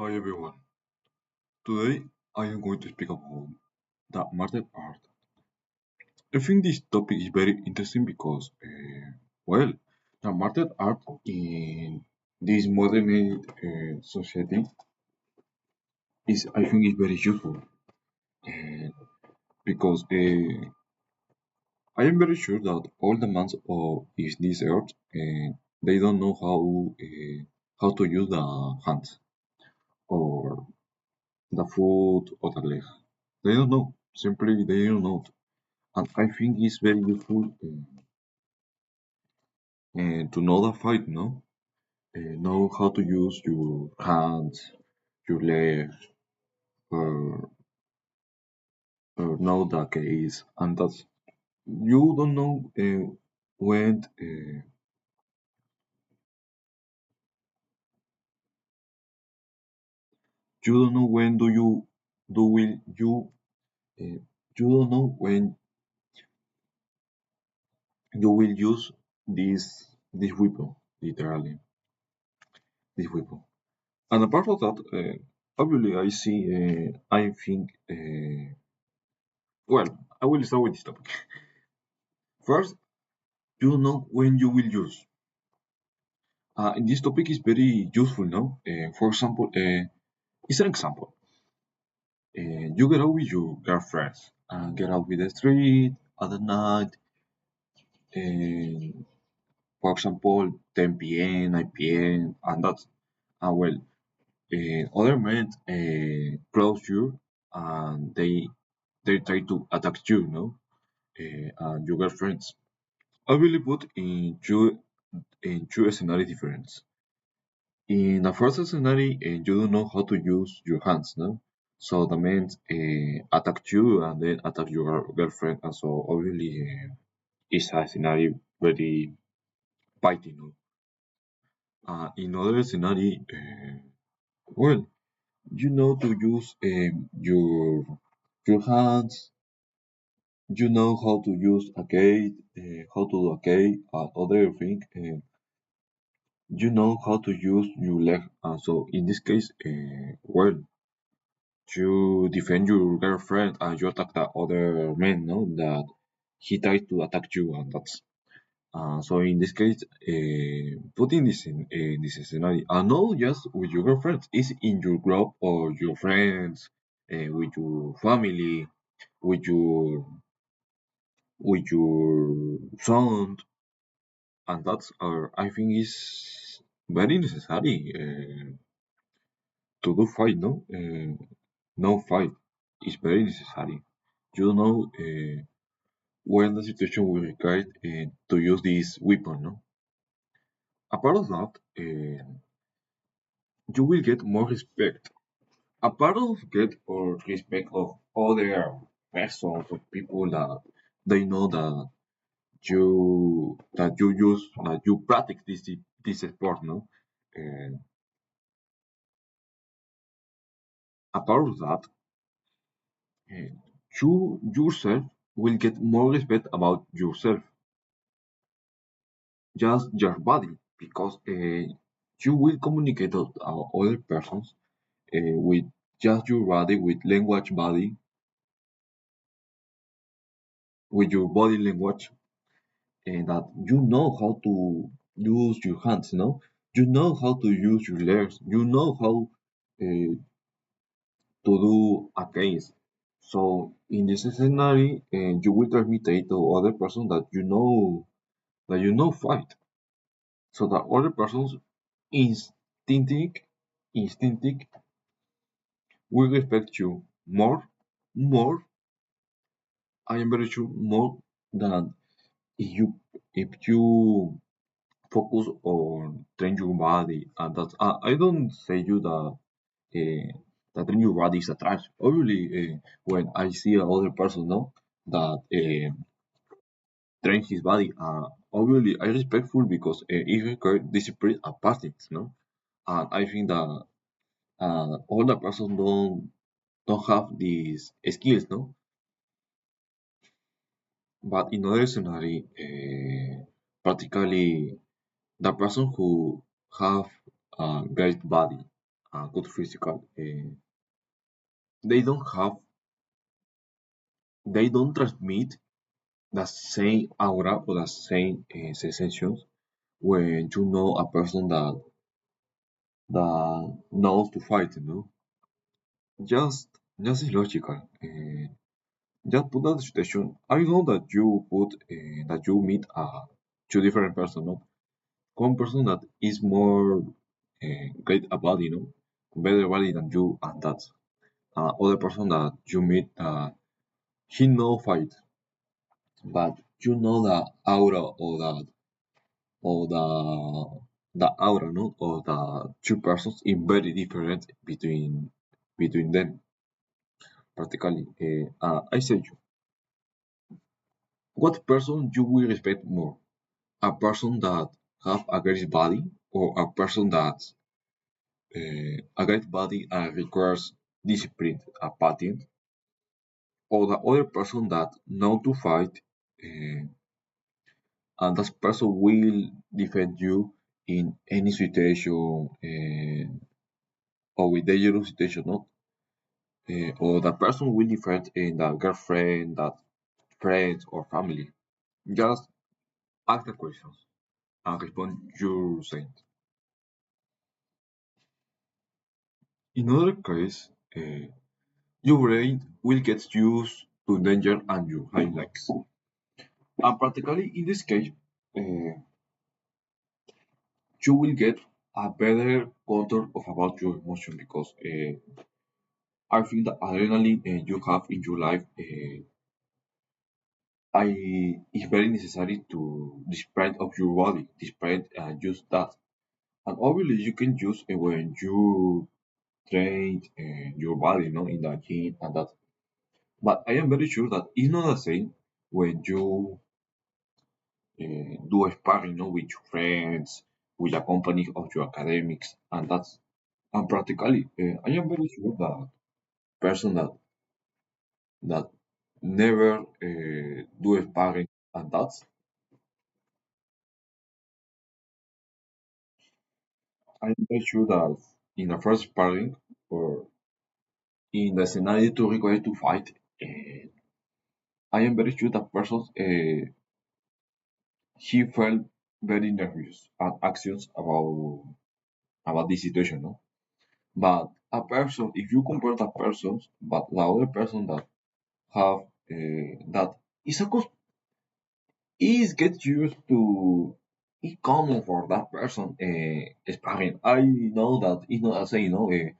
Hi everyone. Today I am going to speak about the martial art. I think this topic is very interesting because, well, the martial art in this modern society is, I think, is very useful uh, because I am very sure that all the men of this earth they don't know how to use the hands or the foot or the leg. They don't know. Simply, they don't know. And I think it's very useful to know the fight, no? Know how to use your hands, your legs, or know the case, and that's you don't know when you don't know when do will uh, you don't know when you will use this weapon, literally this weapon. And apart of that, obviously I think. Well, I will start with this topic. First, you know when you will use. This topic is very useful now. For example, it's an example. You get out with your girlfriends and get out with the street at the night. And for example, 10 p.m., 9 p.m., and that's well. Other men close you and they try to attack you, no? And your girlfriends. I really put in two scenarios different. In the first scenario, you don't know how to use your hands, no? So the men attack you and then attack your girlfriend, and so obviously it's a scenario very fighting, no? In other scenario, well, you know to use your hands, you know how to use a gate, how to do a gate, other thing. You know how to use your leg. So in this case, well, you defend your girlfriend and you attack the other man, no? That he tries to attack you, and that's so in this case, putting this in this scenario, not just with your girlfriend, it's in your group or your friends, with your family, with your son, and that's I think is very necessary to do fight, no? No fight is very necessary. You know when the situation will require to use this weapon, no? Apart of that, you will get more respect. Apart of get or respect of other persons or people that they know that you practice this sport, no? And apart of that, uh, you yourself will get more respect about yourself, just your body, because you will communicate with other persons with just your body, with language body, with your body language, and that you know how to use your hands, no? You know how to use your legs, you know how to do a case. So in this scenario, you will transmit it to other person that you know fight. So that other person's instinctive instinctive will respect you more. I am very sure more than if you focus on train your body, and that's I don't say you that train your body is a trash. Obviously, when I see another person, no, that train his body, obviously I respectful because it requires discipline and patience, no, and I think that all the person don't have these skills, no, but in other scenario, practically the person who have a great body good physical, they don't have, they don't transmit the same aura or the same sensations when you know a person that knows to fight, you know. Just, just is logical. Just put that situation. I know that you put that you meet two different person, no? One person that is more great about, you know, better body than you, and that's other person that you meet. He know fight, but you know the aura or the aura, no, or the two persons is very different between them. Practically, I say you, what person you will respect more? A person that have a great body, or a person that a great body requires discipline, a pattern, or the other person that know to fight, uh, and that person will defend you in any situation, or with dangerous situation, no? Or the person will defend in the girlfriend, that friends or family. Just ask the questions and respond your saying. In other case, your brain will get used to danger and your highlights. And practically in this case, uh, you will get a better control of about your emotion because I think the adrenaline you have in your life is very necessary to the spread of your body, the spread and use that. And obviously you can use it when you train your body, you know, in the gym and that. But I am very sure that it's not the same when you do a sparring, you know, with your friends, with a company of your academics, and that's and practically, I am very sure that person that never do a sparring, and that's I am very sure that in a first sparring or in the scenario to require to fight, I am very sure that person he felt very nervous and anxious about this situation, no? But a person, if you compare the persons, but the other person that have that is a is get used to it's common for that person sparring. I know that it's not a say, you know, you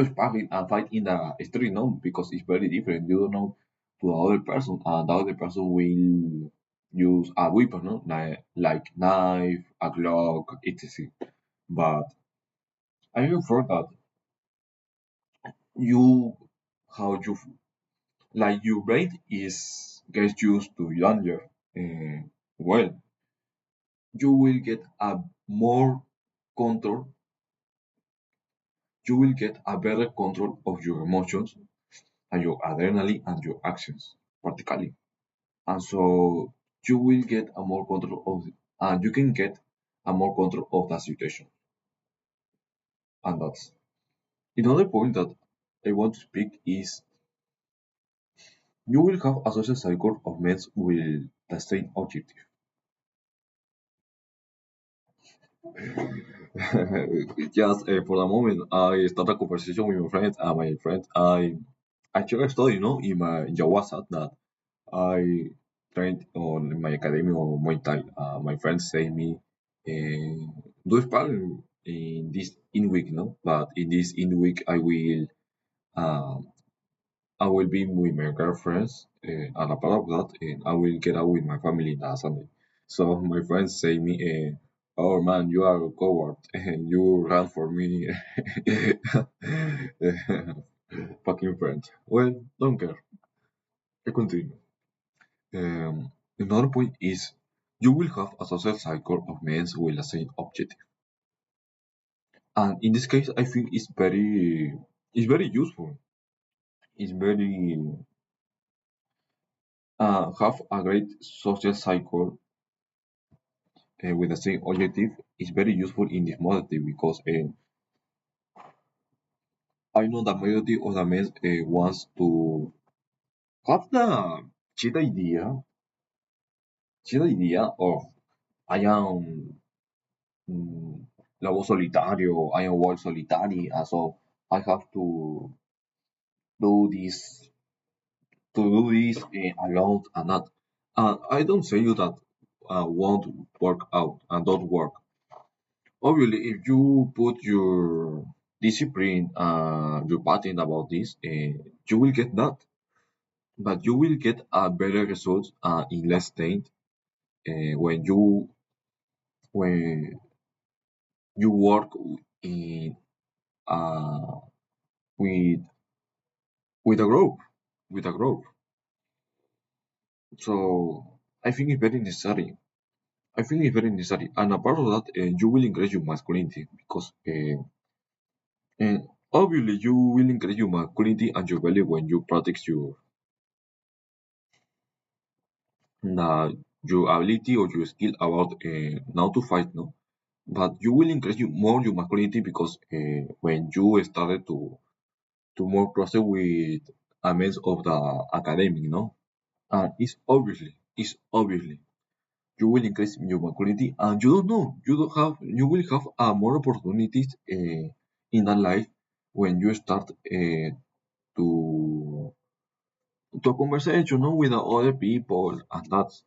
sparring and fight in the street, no, because it's very different. You don't know to the other person, and the other person will use a weapon, no, like knife, a Glock, etc. But I prefer that you how you like your brain is gets used to danger. Well, you will get a more control, you will get a better control of your emotions and your adrenaline and your actions, practically. And so you will get a more control of, and you can get a more control of the situation. And that's another point that I want to speak is you will have a social cycle of men with the same objective. Just for a moment, I start a conversation with my friend, and my friend, I share a story, you know, in your WhatsApp that I trained on my academy on Muay Thai. My friends say me, do sparring in this in week, no, but in this in week um, I will be with my girlfriends, and apart of that, I will get out with my family on Sunday. So my friends say me, "Oh man, you are a coward, and you ran for me." Fucking friend. Well, don't care. I continue. Another point is you will have a social cycle of men with the same objective, and in this case, I think it's very useful. It's very have a great social cycle with the same objective is very useful in this modality because I know that majority of the men wants to have the cheat idea, cheat idea of I am mm, lobo solitario, I am wolf solitary, and so I have do this alone and not. I don't say you that won't work out and don't work. Obviously, if you put your discipline, your pattern about this, you will get that. But you will get a better results in less time when you work in uh, with with a group with a group. So I think it's very necessary. I think it's very necessary, and apart of that, you will increase your masculinity because obviously you will increase your masculinity and your value when you practice your ability or your skill about now to fight, no. But you will increase more your masculinity because when you started to more process with a means of the academic, no, and it's obviously you will increase your masculinity, and you don't know you will have more opportunities in that life when you start to to a conversation, no, with the other people, and that's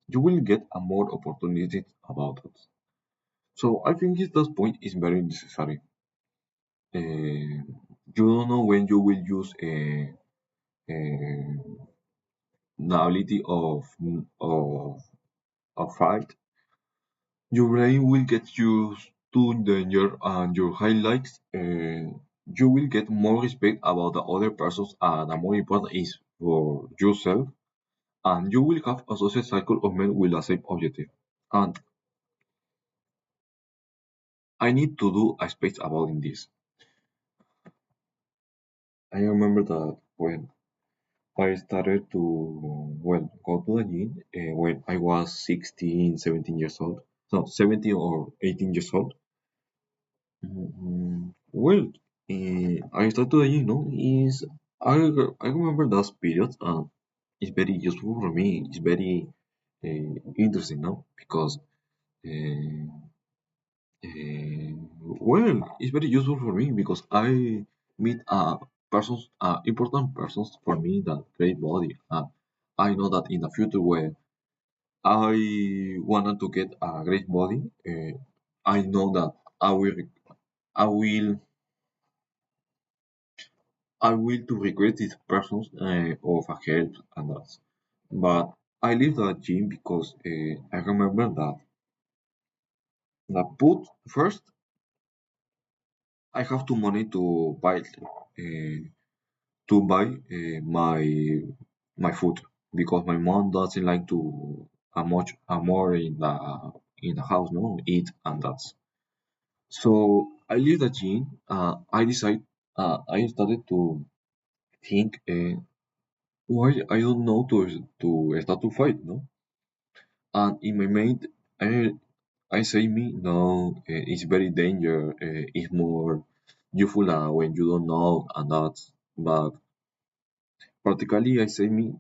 you will get a more opportunities about it. So I think this point is very necessary. You don't know when you will use the ability of fight. Your brain will get used to danger and your highlights. You will get more respect about the other persons, and the more important is for yourself. And you will have a social cycle of men with the same objective. And I need to do a space about in this. I remember that when I started to go to the gym when I was 16, 17 years old. No, 17 or 18 years old. Well, I started to the gym, no, is I remember those periods and it's very useful for me. It's very interesting, no, because uh, it's very useful for me because I meet persons, important persons for me that great body. I know that in the future when I wanted to get a great body, I know that I will, I will, I will to regret these persons of a help and that. But I leave the gym because I remember that put first I have to money to buy my food because my mom doesn't like to much more in the house, no, eat and that's. So I leave the gym. I started to think why I don't know to start to fight, no. And in my mind, I say me no, it's very danger. It's more useful when you don't know and that. But practically, I say me.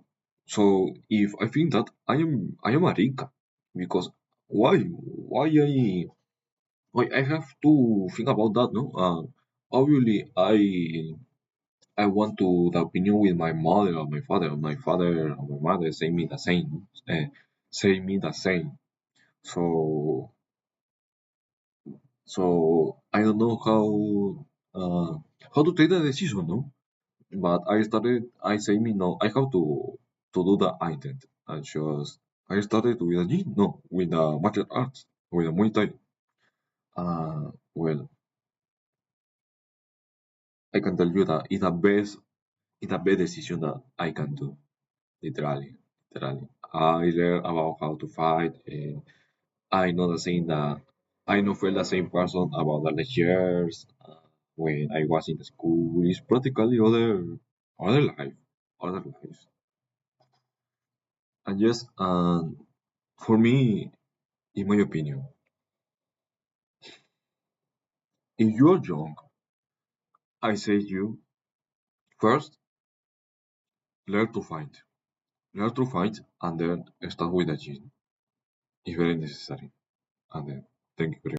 So if I think that I am a rica because why I have to think about that, no? Obviously I want to the opinion with my mother or my father or my father or my mother say me the same, say me the same. So I don't know how to take the decision, no? But I say me no, I have to do the intent. And just I started with the gym, no, with the martial arts, with the Muay Thai. Well, I can tell you that it's the best decision that I can do. Literally, literally. I learn about how to fight. I know the same that I know feel the same person about the lectures when I was in the school. It's practically other life, other life. And yes, for me, in my opinion, if you are young I say you first learn to fight. Learn to fight and then start with the gym. It's very necessary. And then thank you very much.